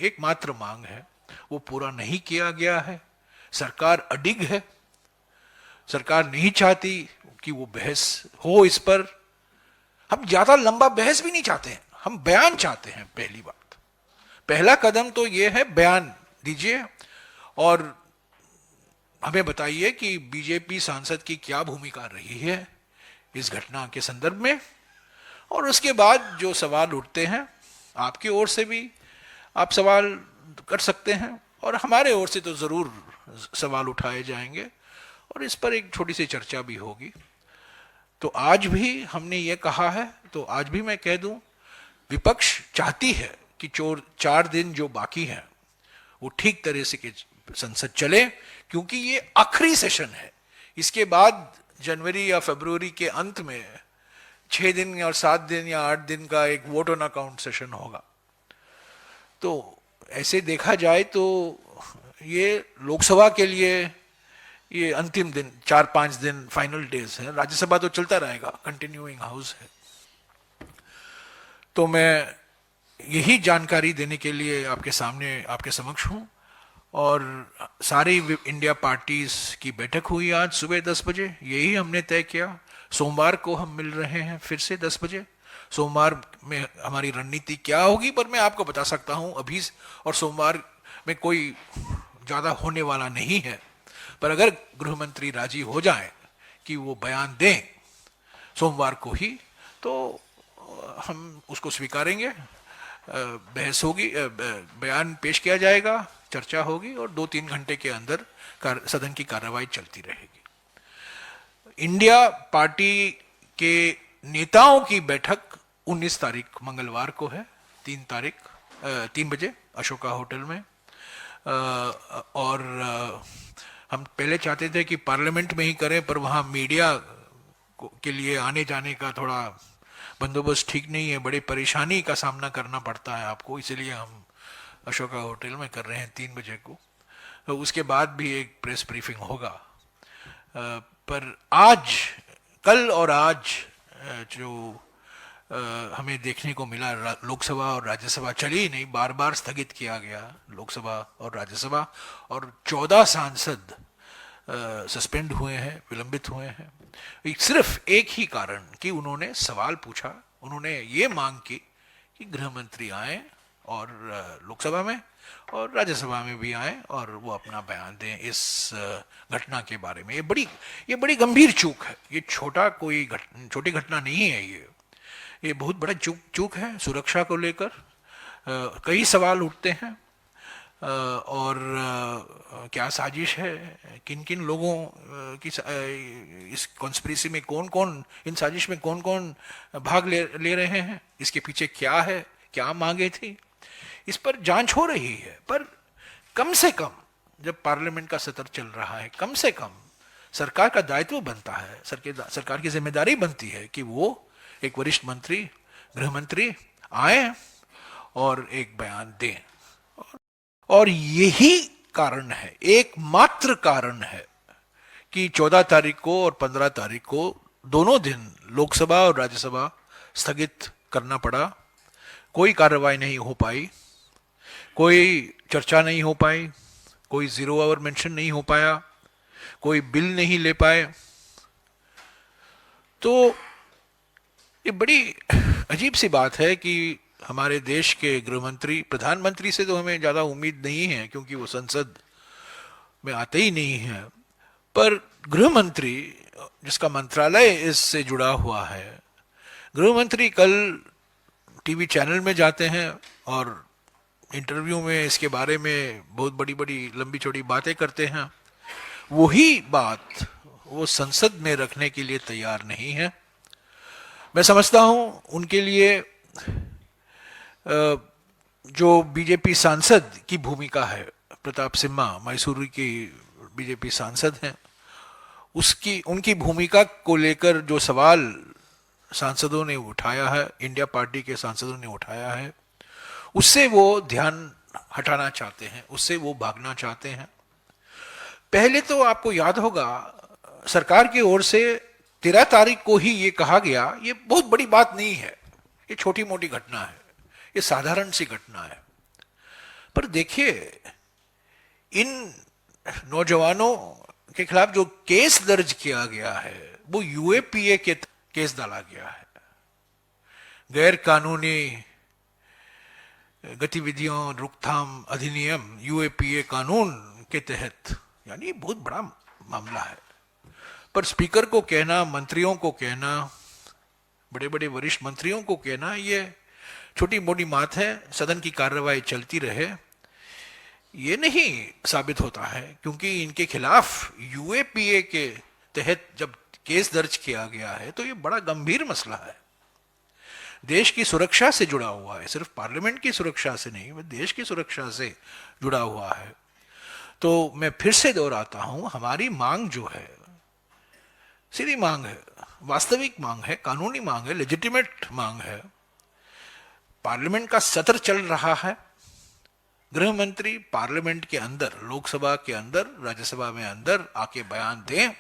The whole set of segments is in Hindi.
एकमात्र मांग है वो पूरा नहीं किया गया है। सरकार अडिग है, सरकार नहीं चाहती कि वो बहस हो इस पर। हम ज्यादा लंबा बहस भी नहीं चाहते हैं, हम बयान चाहते हैं। पहली बात, पहला कदम तो ये है, बयान दीजिए और हमें बताइए कि बीजेपी सांसद की क्या भूमिका रही है इस घटना के संदर्भ में। और उसके बाद जो सवाल उठते हैं, आपकी ओर से भी आप सवाल कर सकते हैं और हमारे ओर से तो जरूर सवाल उठाए जाएंगे और इस पर एक छोटी सी चर्चा भी होगी। तो आज भी हमने ये कहा है, तो आज भी मैं कह दूं, विपक्ष चाहती है कि 4 दिन जो बाकी हैं वो ठीक तरह से कि संसद चले, क्योंकि ये आखिरी सेशन है। इसके बाद जनवरी या फरवरी के अंत में 6 दिन या 7 दिन या 8 दिन का एक वोट ऑन अकाउंट सेशन होगा। तो ऐसे देखा जाए तो ये लोकसभा के लिए ये अंतिम दिन, 4-5 दिन फाइनल डेज है। राज्यसभा तो चलता रहेगा, कंटिन्यूइंग हाउस है। तो मैं यही जानकारी देने के लिए आपके सामने, आपके समक्ष हूं। और सारी इंडिया पार्टीज की बैठक हुई आज सुबह 10 बजे। यही हमने तय किया, सोमवार को हम मिल रहे हैं फिर से 10 बजे। सोमवार में हमारी रणनीति क्या होगी पर मैं आपको बता सकता हूं अभी, और सोमवार में कोई ज़्यादा होने वाला नहीं है। पर अगर गृह मंत्री राजी हो जाए कि वो बयान दें सोमवार को ही, तो हम उसको स्वीकारेंगे। बहस होगी, बयान पेश किया जाएगा, चर्चा होगी और 2-3 घंटे के अंदर सदन की कार्रवाई चलती रहेगी। इंडिया पार्टी के नेताओं की बैठक 19 तारीख मंगलवार को है, 3 बजे अशोका होटल में। और हम पहले चाहते थे कि पार्लियामेंट में ही करें, पर वहाँ मीडिया के लिए आने जाने का थोड़ा बंदोबस्त ठीक नहीं है, बड़ी परेशानी का सामना करना पड़ता है आपको, इसलिए हम अशोका होटल में कर रहे हैं 3 बजे को। तो उसके बाद भी एक प्रेस ब्रीफिंग होगा। पर आज, कल और आज जो हमें देखने को मिला, लोकसभा और राज्यसभा चली नहीं, बार बार स्थगित किया गया लोकसभा और राज्यसभा, और 14 सांसद सस्पेंड हुए हैं, विलंबित हुए हैं। सिर्फ एक ही कारण कि उन्होंने सवाल पूछा, उन्होंने ये मांग की कि गृह मंत्री आए और लोकसभा में और राज्यसभा में भी आए और वो अपना बयान दें इस घटना के बारे में। ये बड़ी गंभीर चूक है, ये छोटी घटना नहीं है, ये बहुत बड़ा चूक है। सुरक्षा को लेकर कई सवाल उठते हैं। और क्या साजिश है, किन किन लोगों की इस कॉन्स्पिरेसी में, कौन कौन इन साजिश में कौन कौन भाग ले रहे हैं, इसके पीछे क्या है, क्या मांगे थी, इस पर जांच हो रही है। पर कम से कम जब पार्लियामेंट का सत्र चल रहा है, कम से कम सरकार का दायित्व बनता है, सरकार की जिम्मेदारी बनती है कि वो एक वरिष्ठ मंत्री, गृह मंत्री आए और एक बयान दें। और यही कारण है, एकमात्र कारण है कि 14 तारीख को और 15 तारीख को दोनों दिन लोकसभा और राज्यसभा स्थगित करना पड़ा। कोई कार्रवाई नहीं हो पाई, कोई चर्चा नहीं हो पाई, कोई 0 आवर मेंशन नहीं हो पाया, कोई बिल नहीं ले पाए। तो ये बड़ी अजीब सी बात है कि हमारे देश के गृह मंत्री, प्रधानमंत्री से तो हमें ज़्यादा उम्मीद नहीं है क्योंकि वो संसद में आते ही नहीं है, पर गृह मंत्री जिसका मंत्रालय इससे जुड़ा हुआ है, गृह मंत्री कल टीवी चैनल में जाते हैं और इंटरव्यू में इसके बारे में बहुत बड़ी बड़ी लंबी चौड़ी बातें करते हैं। वही बात वो संसद में रखने के लिए तैयार नहीं है। मैं समझता हूं उनके लिए जो बीजेपी सांसद की भूमिका है, प्रताप सिम्हा मैसूरू की बीजेपी सांसद हैं, उनकी भूमिका को लेकर जो सवाल सांसदों ने उठाया है, इंडिया पार्टी के सांसदों ने उठाया है, उससे वो ध्यान हटाना चाहते हैं, उससे वो भागना चाहते हैं। पहले तो आपको याद होगा सरकार की ओर से 13 तारीख को ही ये कहा गया, ये बहुत बड़ी बात नहीं है, ये छोटी मोटी घटना है, ये साधारण सी घटना है। पर देखिए, इन नौजवानों के खिलाफ जो केस दर्ज किया गया है वो यूएपीए के केस डाला गया है, गैर कानूनी गतिविधियों रोकथाम अधिनियम यूएपीए कानून के तहत, यानी बहुत बड़ा मामला है। पर स्पीकर को कहना, मंत्रियों को कहना, बड़े बड़े वरिष्ठ मंत्रियों को कहना ये छोटी मोटी बात है, सदन की कार्रवाई चलती रहे, ये नहीं साबित होता है, क्योंकि इनके खिलाफ यूएपीए के तहत जब केस दर्ज किया गया है तो ये बड़ा गंभीर मसला है, देश की सुरक्षा से जुड़ा हुआ है, सिर्फ पार्लियामेंट की सुरक्षा से नहीं, वह देश की सुरक्षा से जुड़ा हुआ है। तो मैं फिर से दोहराता हूं, हमारी मांग जो है सीधी मांग है, वास्तविक मांग है, कानूनी मांग है, लेजिटिमेट मांग है। पार्लियामेंट का सत्र चल रहा है, गृह मंत्री पार्लियामेंट के अंदर, लोकसभा के अंदर, राज्यसभा में अंदर आके बयान दें,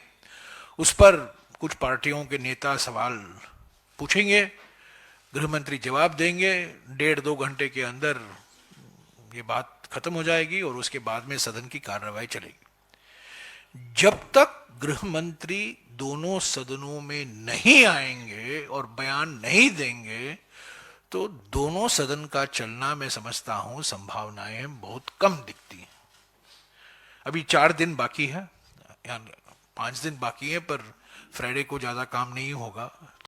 उस पर कुछ पार्टियों के नेता सवाल पूछेंगे, गृह मंत्री जवाब देंगे, 1.5-2 घंटे के अंदर ये बात खत्म हो जाएगी और उसके बाद में सदन की कार्रवाई चलेगी। जब तक गृह मंत्री दोनों सदनों में नहीं आएंगे और बयान नहीं देंगे तो दोनों सदन का चलना, मैं समझता हूं, संभावनाएं बहुत कम दिखती हैं। अभी 4 दिन बाकी है या 5 दिन बाकी है, पर फ्राइडे को ज्यादा काम नहीं होगा।